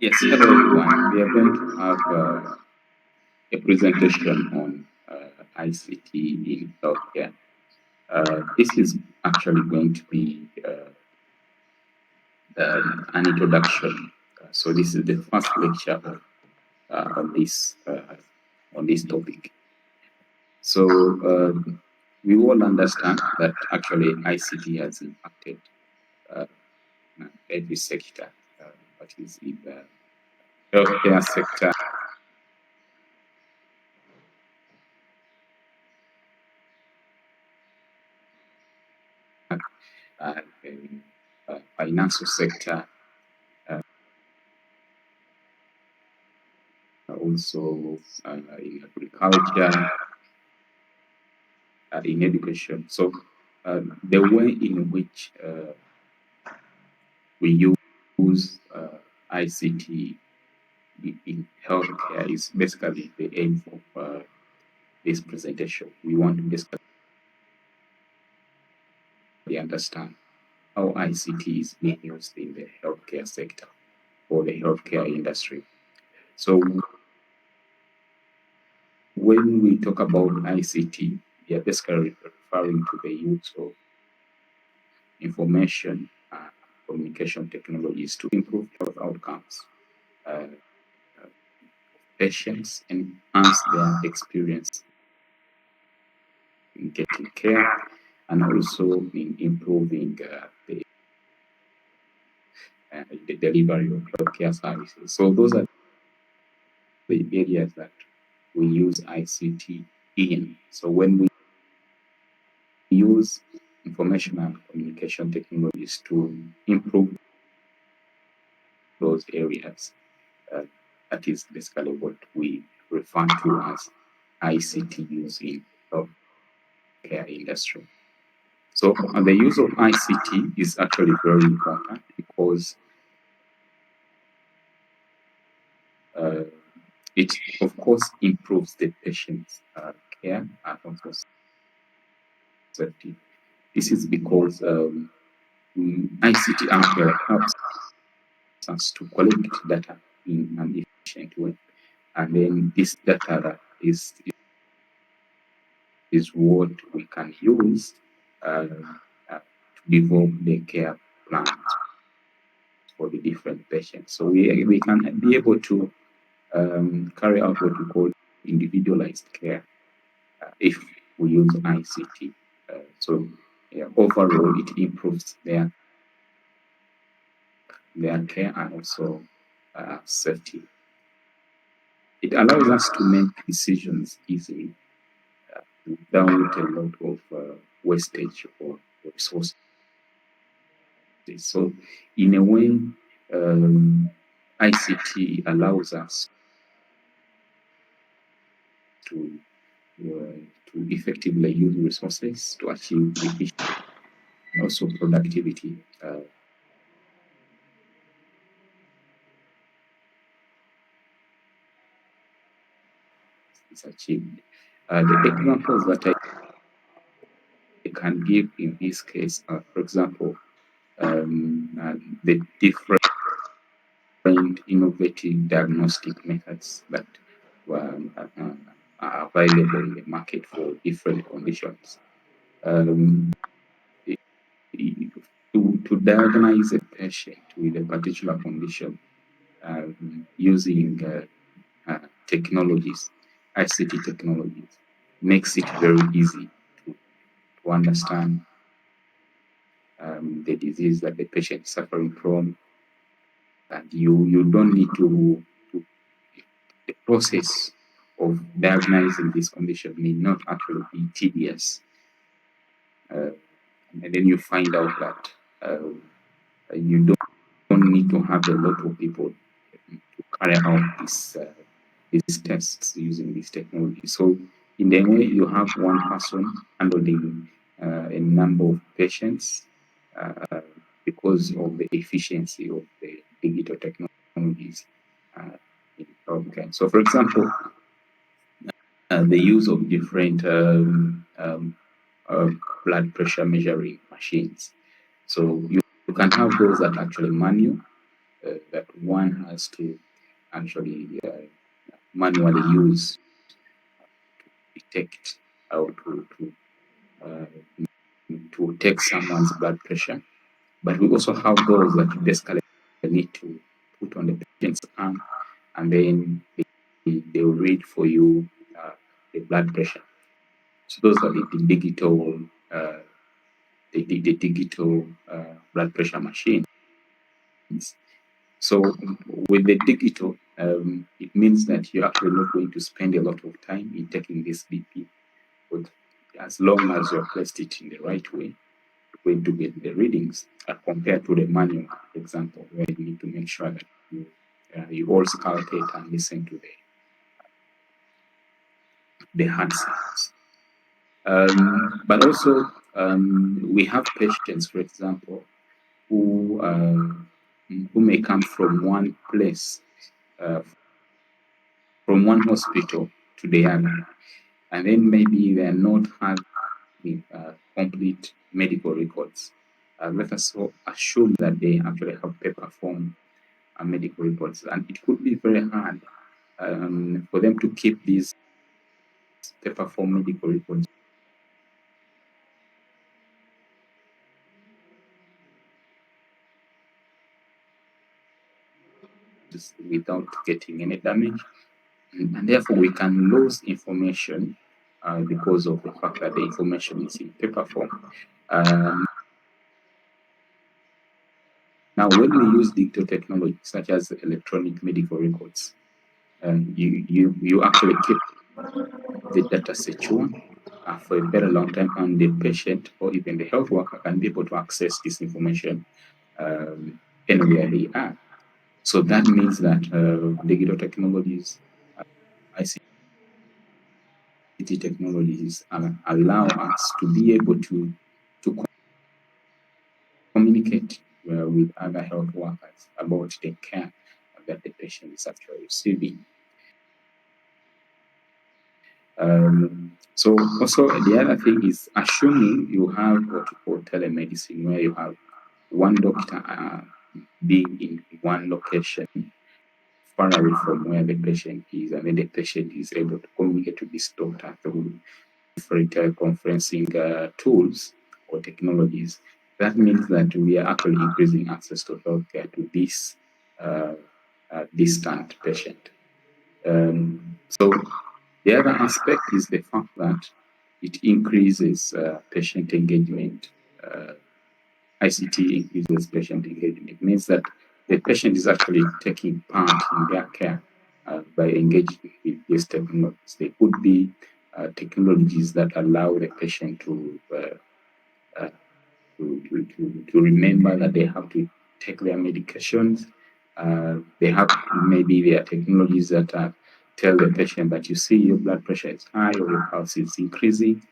Yes, hello everyone. We are going to have a presentation on ICT in healthcare. This is actually going to be an introduction. So this is the first lecture on this topic. So we all understand that actually ICT has impacted uh, every sector, that is in the healthcare sector, in financial sector, also in agriculture, in education. So the way in which we use ICT in healthcare is basically the aim of this presentation. We want to basically understand how ICT is being used in the healthcare sector or the healthcare industry. So when we talk about ICT, we are basically referring to the use of information communication technologies to improve health outcomes, uh, patients, and enhance their experience in getting care and also in improving the delivery of healthcare services. So those are the areas that we use ICT in. So when we use information and communication technologies to improve those areas, uh, that is basically what we refer to as ICT use in healthcare industry. So the use of ICT is actually very important because uh, it, of course, improves the patient's care and also safety. This is because ICT actually helps us to collect data in an efficient way, and then this data that is what we can use to develop the care plans for the different patients. So we can be able to carry out what we call individualized care if we use ICT. So yeah, overall, it improves their care and also safety. It allows us to make decisions easily without a lot of wastage or resources. So, in a way, ICT allows us to to effectively use resources to achieve efficiency and also productivity is achieved. The examples that I can give in this case are, for example, the different innovative diagnostic methods that are available in the market for different conditions. Um, to diagnose a patient with a particular condition using technologies, ICT technologies, makes it very easy to understand the disease that the patient is suffering from, and you don't need to the process of diagnosing this condition may not actually be tedious, uh, and then you find out that you don't need to have a lot of people to carry out these tests using this technology. So in the way you have one person handling a number of patients because of the efficiency of the digital technologies in healthcare. So for example, the use of different uh, blood pressure measuring machines. So you can have those that are actually manual, that one has to actually manually use detect or uh, to take someone's blood pressure. But we also have those that you basically need to put on the patient's arm, and then they will read for you the blood pressure. So those are the digital the digital blood pressure machines. So with the digital, it means that you're actually not going to spend a lot of time in taking this BP, but as long as you've placed it in the right way, you're going to get the readings compared to the manual example, where you need to make sure that you all scalpate and listen to the heart sounds. But also, we have patients, for example, who may come from one place, uh, from one hospital to the other, and then maybe they are not having complete medical records. Let us assume that they actually have paper form medical reports, and it could be very hard for them to keep these paper form medical reports without getting any damage. And therefore we can lose information because of the fact that the information is in paper form. Um, Now, when we use digital technology such as electronic medical records, you actually keep the data secure for a very long time, and the patient or even the health worker can be able to access this information um, anywhere they are. So that means that digital technologies, ICT technologies allow us to be able to communicate with other health workers about the care that the patient is actually receiving. So also the other thing is assuming you have what you call telemedicine, where you have one doctor being in one location far away from where the patient is, and then the patient is able to communicate with this doctor through different conferencing tools or technologies. That means that we are actually increasing access to healthcare to this uh, distant patient. So the other aspect is the fact that it increases patient engagement. Uh, ICT increases patient engagement. It means that the patient is actually taking part in their care by engaging with these technologies. They could be technologies that allow the patient uh, to remember that they have to take their medications. They have maybe there are technologies that tell the patient that you see your blood pressure is high or your pulse is increasing,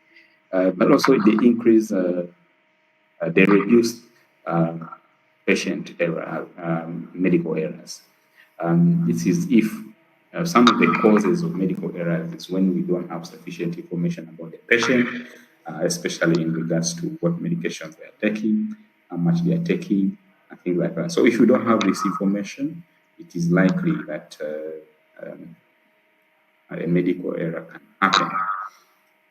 but also they increase, they reduce uh, patient error, medical errors. This is if some of the causes of medical errors is when we don't have sufficient information about the patient, especially in regards to what medications they are taking, how much they are taking, and things like that. So if you don't have this information, it is likely that a medical error can happen.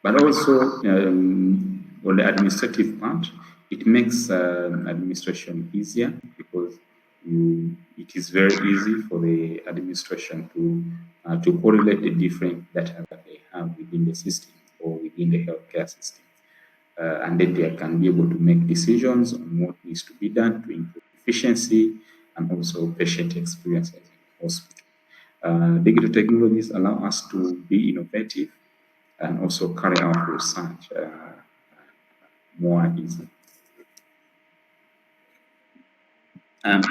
But also on the administrative part, it makes administration easier because it is very easy for the administration to correlate the different data that they have within the system or within the healthcare system. And then they can be able to make decisions on what needs to be done to improve efficiency and also patient experience in the hospital. Digital technologies allow us to be innovative and also carry out research more easily. Um,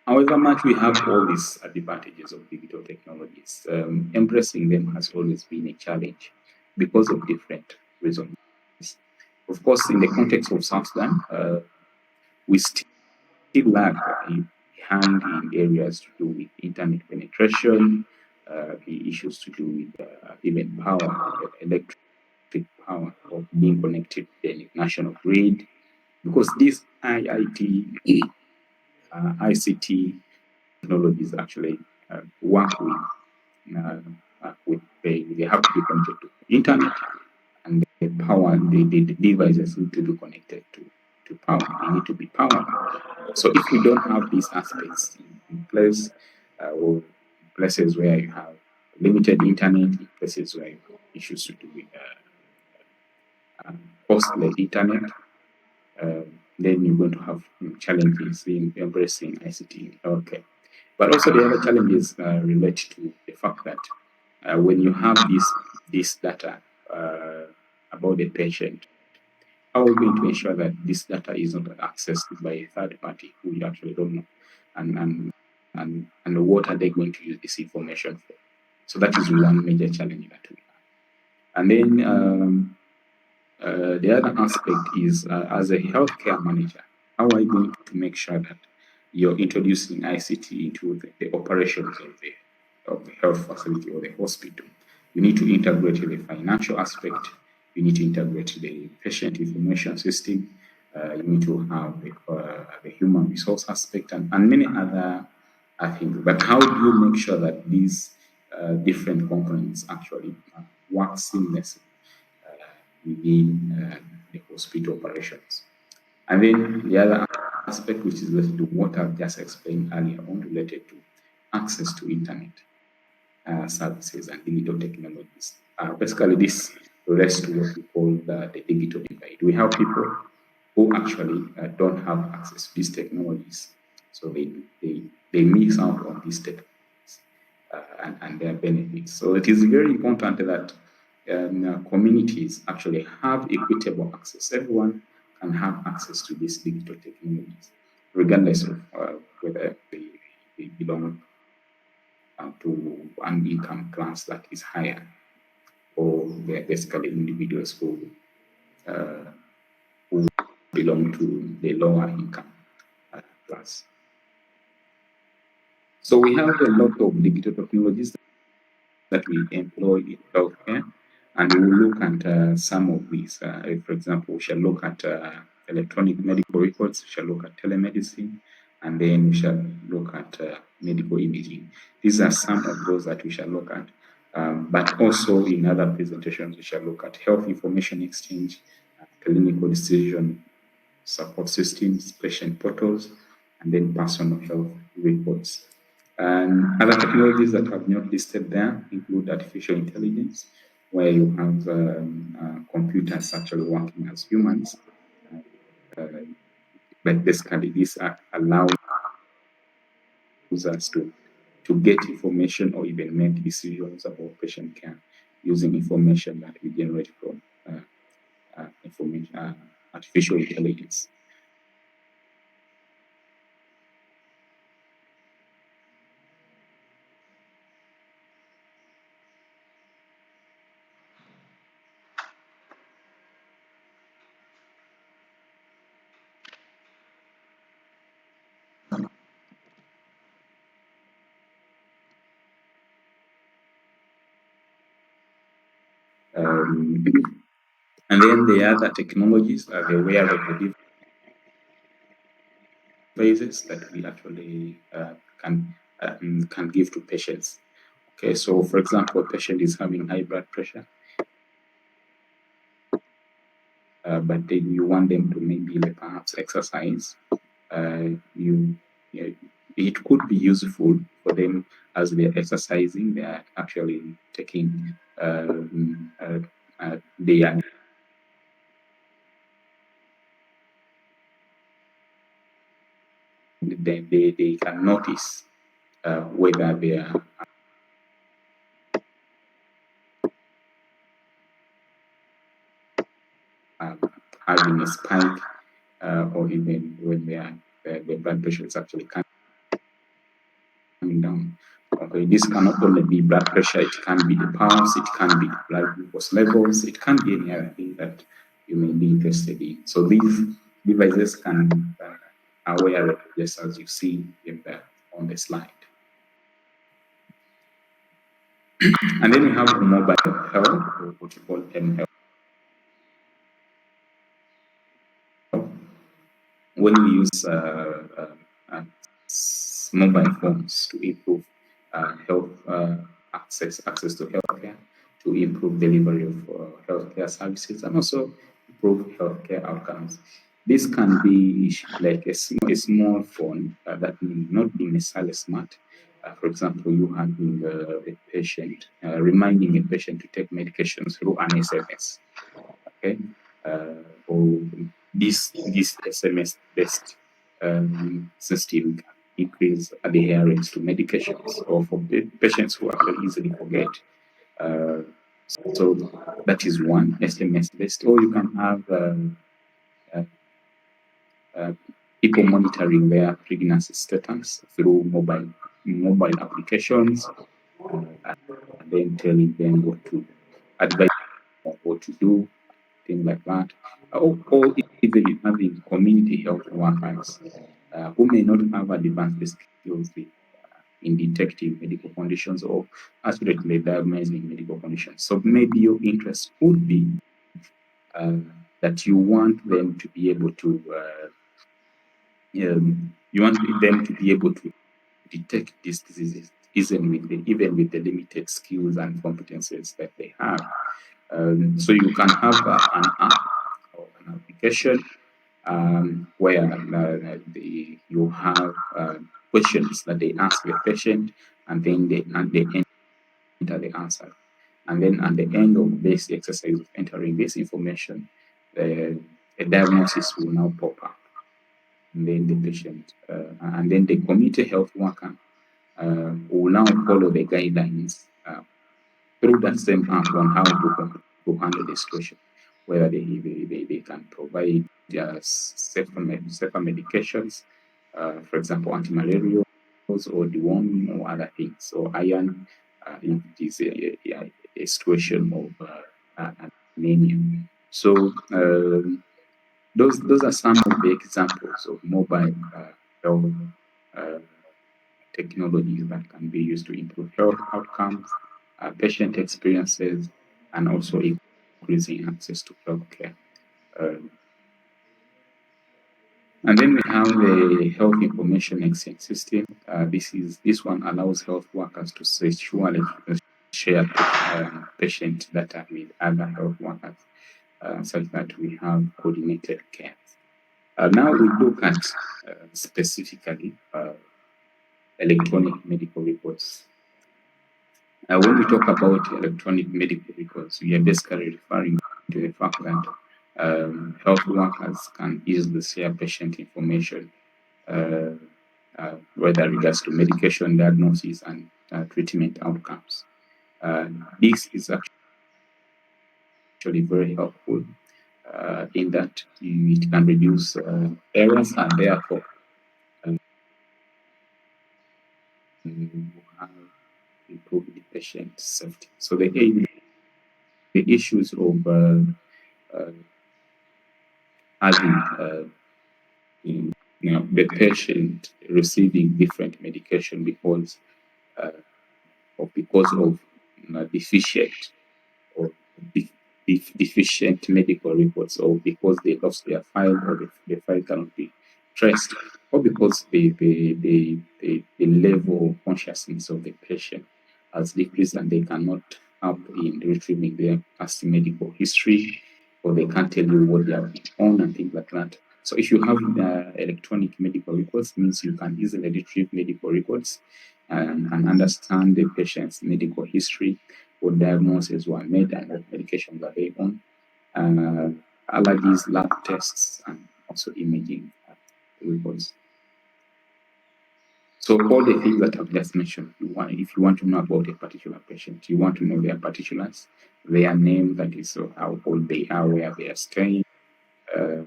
However much we have all these advantages of digital technologies, embracing them has always been a challenge because of different reasons. Of course, in the context of South Sudan, we still lag behind in areas to do with internet penetration, the issues to do with even power, electric power, of being connected to the national grid, because this IIT, ICT technologies actually work with they have to be connected to internet, and the power the devices need to be connected to power. They need to be powered. So if we don't have these aspects in place, or places where you have limited internet, in places where you have issues to do with costly internet, then you're going to have challenges in embracing ICT in healthcare. But also the other challenges relate to the fact that when you have this data uh, about the patient, how are we going to ensure that this data is not accessed by a third party who you actually don't know? And what are they going to use this information for? So that is one major challenge that we have. And then the other aspect is as a healthcare manager, how are you going to make sure that you're introducing ICT into the operations of the health facility or the hospital? You need to integrate the financial aspect, you need to integrate the patient information system, you need to have the human resource aspect, and many other things. But how do you make sure that these different components actually work seamlessly within the hospital operations? And then the other aspect, which is related to what I've just explained earlier on, related to access to internet services and digital technologies. Basically, this relates to what we call the digital divide. We have people who actually don't have access to these technologies, so they miss out on these technologies and their benefits. So it is very important that communities actually have equitable access. Everyone can have access to these digital technologies, regardless of whether they belong to an income class that is higher, or they're basically individuals uh, who belong to the lower income class. So we have a lot of digital technologies that we employ in healthcare, and we will look at some of these. For example, we shall look at electronic medical records, we shall look at telemedicine, and then we shall look at medical imaging. These are some of those that we shall look at. But also in other presentations, we shall look at health information exchange, clinical decision support systems, patient portals, and then personal health reports. And other technologies that I've not listed there include artificial intelligence, where you have computers actually working as humans. Uh, but basically, this allows us to get information or even make decisions about patient care using information that we generate from information, artificial intelligence. Um, and then the other technologies are the wearable devices that we actually can give to patients. Okay, so for example, a patient is having high blood pressure, but then you want them to maybe perhaps exercise. You, yeah, it could be useful for them as they're exercising. They are actually taking they are they can notice whether they are uh, having a spike, or even when the blood pressure is actually coming down. Okay, this can not only be blood pressure, it can be the pulse, it can be the blood glucose levels, it can be any other thing that you may be interested in. So these devices can are wearable, just as you see on the slide. And then we have mobile health, or what you call M health. When we use mobile phones to improve health access to healthcare, to improve delivery of healthcare services, and also improve healthcare outcomes. This can be like a small phone that may not be necessarily smart. For example, you having a patient, reminding a patient to take medications through an SMS. Okay, or this SMS based system can increase adherence to medications, or for patients who actually easily forget. Uh, so that is one SMS based, or you can have uh, uh, people monitoring their pregnancy status through mobile applications, and then telling them what to advise on what to do, things like that. Or even having community health workers who may not have advanced skills in detecting medical conditions or accurately diagnosing medical conditions. So maybe your interest would be uh, that you want them to be able to detect these diseases even with the limited skills and competencies that they have. So you can have an app or an application where you have questions that they ask the patient, and then they enter the answer. And then at the end of this exercise of entering this information, a diagnosis will now pop up. And then the patient, and then the community health worker will now follow the guidelines through that same app on how to handle the situation, whether they can provide safer medications, for example, anti-malarials or deworming or other things. So iron, if it is a situation of anemia. So those are some of the examples of mobile health uh, technologies that can be used to improve health outcomes, patient experiences, and also increasing access to healthcare. Um, and then we have the health information exchange system. This one allows health workers to securely share patient data with other health workers, such that we have coordinated care. Now we look at specifically electronic medical records. When we talk about electronic medical records, we are basically referring to the fact that health workers can easily share patient information, uh, whether regards to medication diagnosis and treatment outcomes. This is actually very helpful in that it can reduce errors and therefore have improved the patient safety. So the issues of uh, having the patient receiving different medication uh, because of deficient or deficient medical reports, or because they lost their file, or the file cannot be traced, or because the level of consciousness of the patient has decreased and they cannot help in retrieving their past medical history, or they can't tell you what they have been on and things like that. So if you have electronic medical records, means you can easily retrieve medical records and understand the patient's medical history, what diagnoses were made and what medications are they on, allergies, lab tests, and also imaging reports. So all the things that I've just mentioned, if you want to know about a particular patient, you want to know their particulars, their name, that is how old they are, where they are staying, uh,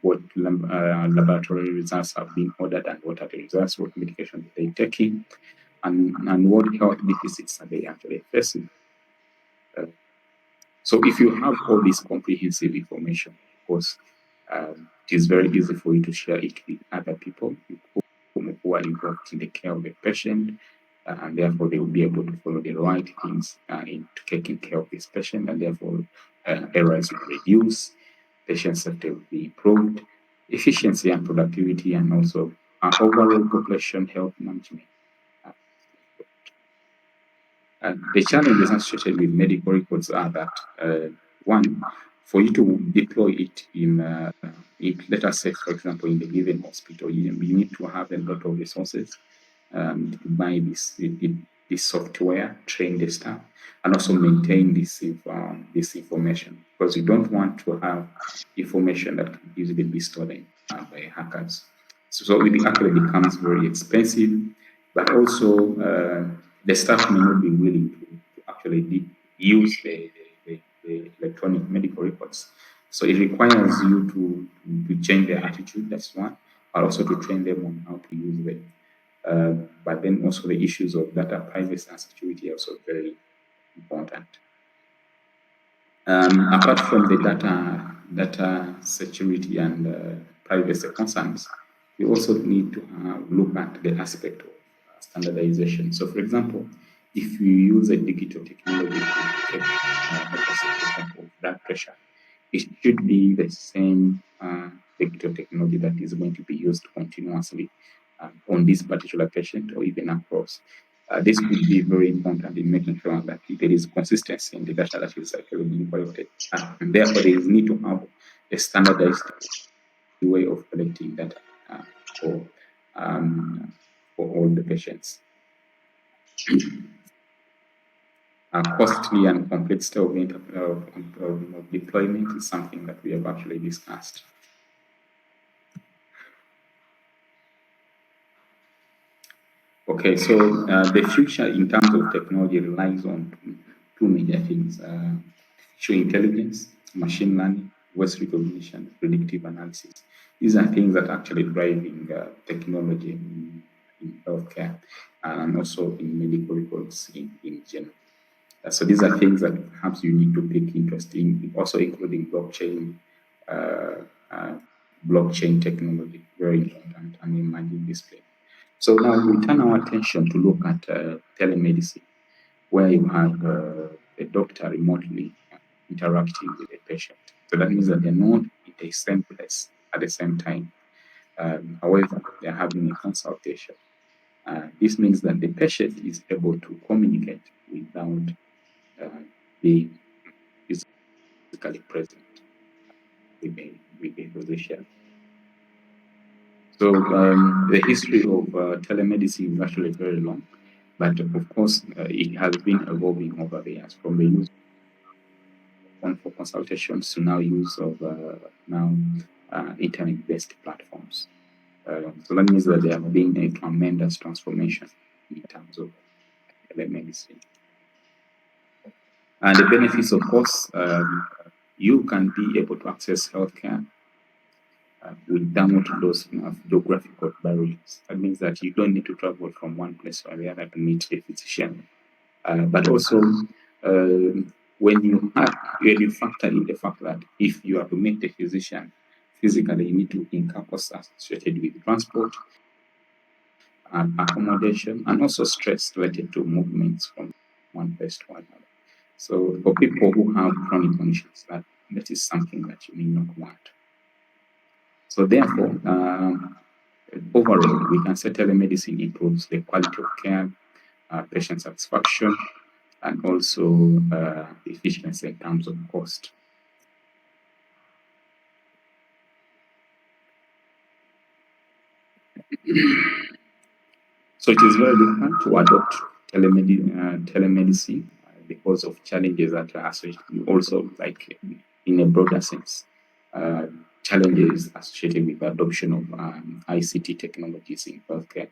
what laboratory results have been ordered and what are the results, what medication are they taking, and what health deficits are they actually facing. Uh, so if you have all this comprehensive information, of course, it is very easy for you to share it with other people who are involved in the care of the patient, and therefore they will be able to follow the right things in taking care of this patient, and therefore errors will reduce, patient safety will be improved, efficiency and productivity, and also overall population health management. Uh, the challenges associated with medical records are that one, for you to deploy it in, let us say, for example, in the given hospital, you need to have a lot of resources to buy this software, train the staff, and also maintain this information, because you don't want to have information that can easily be stolen by hackers. So it actually becomes very expensive, but also the staff may not be willing to actually use the electronic medical records. So it requires you to change their attitude, that's one, but also to train them on how to use them. But then also the issues of data privacy and security are also very important. Apart from the data security and privacy concerns, we also need to look at the aspect of standardization. So, for example, if you use a digital technology to check, let us say, for example, blood pressure, it should be the same digital technology that is going to be used continuously on this particular patient or even across. This could be very important in making sure that there is consistency in the data that is actually being collected. And therefore, there is need to have a standardized way of collecting data uh, for, um, for all the patients. Costly and complexity of deployment is something that we have actually discussed. Okay, so the future in terms of technology relies on two major things: artificial intelligence, machine learning, voice recognition, predictive analysis. These are things that are actually driving technology in healthcare and also in medical records in general. So these are things that perhaps you need to take interest in, also including uh, uh, blockchain technology, very important, and emerging display. So now we turn our attention to look at telemedicine, where you have a doctor remotely interacting with a patient. So that means that they're not in the same place at the same time. However, they're having a consultation. This means that the patient is able to communicate without being physically present with the physician. So the history of telemedicine is actually very long, but of course it has been evolving over the years from the use of phone for consultations to now use of now internet-based platforms. So that means that there have been a tremendous transformation in terms of telemedicine. And the benefits, of course, you can be able to access healthcare without those geographical barriers. That means that you don't need to travel from one place to the other to meet a physician. But also, when you factor in the fact that if you are to meet a physician physically, you need to incur costs associated with transport, accommodation, and also stress related to movements from one place to another. So for people who have chronic conditions, that is something that you may not want. So therefore, overall, we can say telemedicine improves the quality of care, patient satisfaction, and also efficiency in terms of cost. So it is very difficult to adopt telemedicine because of challenges that are associated, also like in a broader sense, uh, challenges associated with the adoption of ICT technologies in healthcare.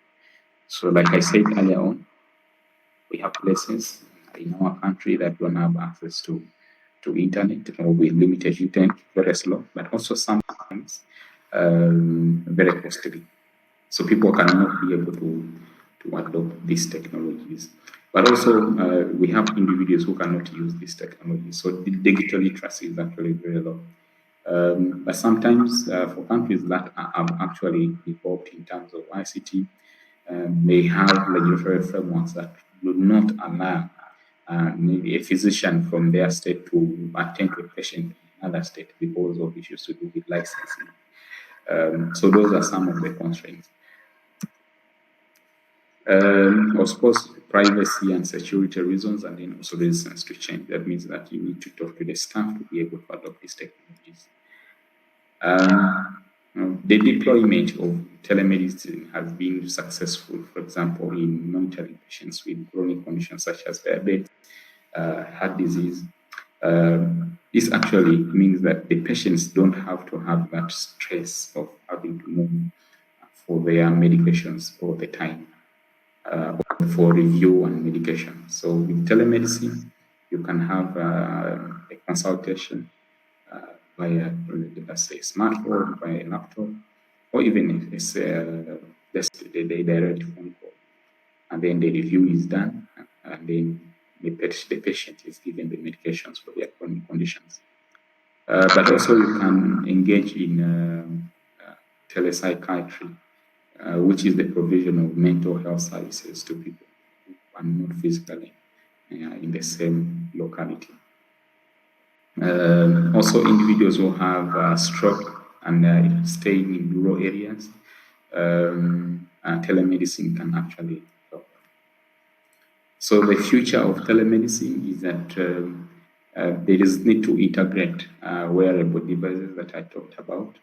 So like I said earlier on, we have places in our country that don't have access to internet or with limited internet, very slow, but also sometimes very costly. So people cannot be able to adopt these technologies. But also, we have individuals who cannot use these technologies. So the digital literacy is actually very low. But sometimes, for countries that have actually evolved in terms of ICT, they have regulatory frameworks that do not allow maybe a physician from their state to attend to a patient in another state because of issues to do with licensing. So those are some of the constraints. Of course, privacy and security reasons, and then also resistance to change. That means that you need to talk to the staff to be able to adopt these technologies. The deployment of telemedicine has been successful, for example, in monitoring patients with chronic conditions such as diabetes, heart disease. This actually means that the patients don't have to have that stress of having to move for their medications all the time, for review and medication. So with telemedicine, you can have a consultation via, let's say, smartphone, via laptop, or even if it's just the direct phone call. And then the review is done, and then the patient is given the medications for their chronic conditions. But also you can engage in telepsychiatry, which is the provision of mental health services to people who are not physically in the same locality. Also, individuals who have stroke and staying in rural areas, telemedicine can actually help. So the future of telemedicine is that there is need to integrate wearable devices that I talked about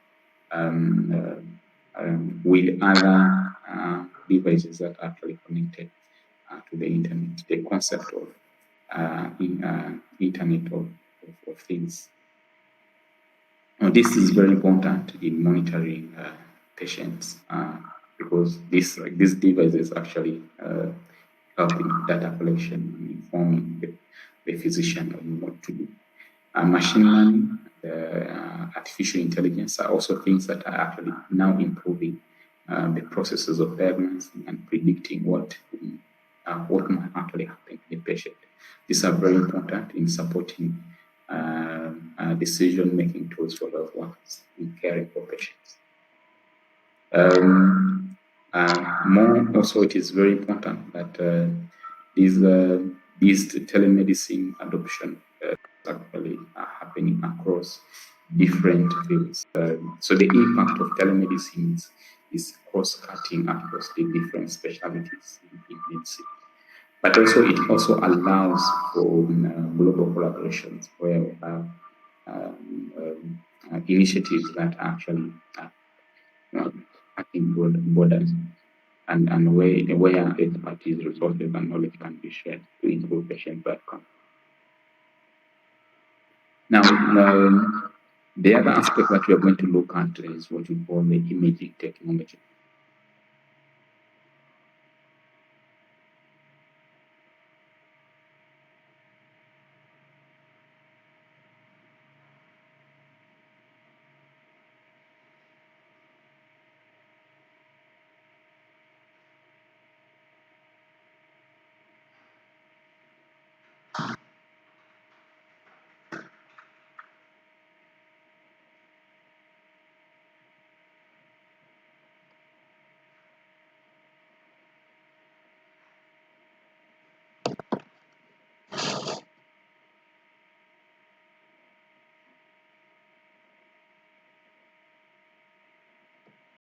with other devices that are actually connected to the internet. The concept of Internet of Things. Now, this is very important in monitoring patients because these devices actually help in data collection and informing the physician on what to do. Machine learning, artificial intelligence are also things that are actually now improving the processes of diagnosing and predicting what might actually happen to the patient. These are very important in supporting decision-making tools for loved ones in caring for patients. More also, it is very important that these telemedicine adoption actually are happening across different fields. So the impact of telemedicine is cross-cutting across the different specialties in medicine. But also it also allows for global collaborations where we have initiatives that actually cutting borders and where expertise, resources, and knowledge can be shared to improve patient outcome. Now, the other aspect that we are going to look at is what we call the imaging technology.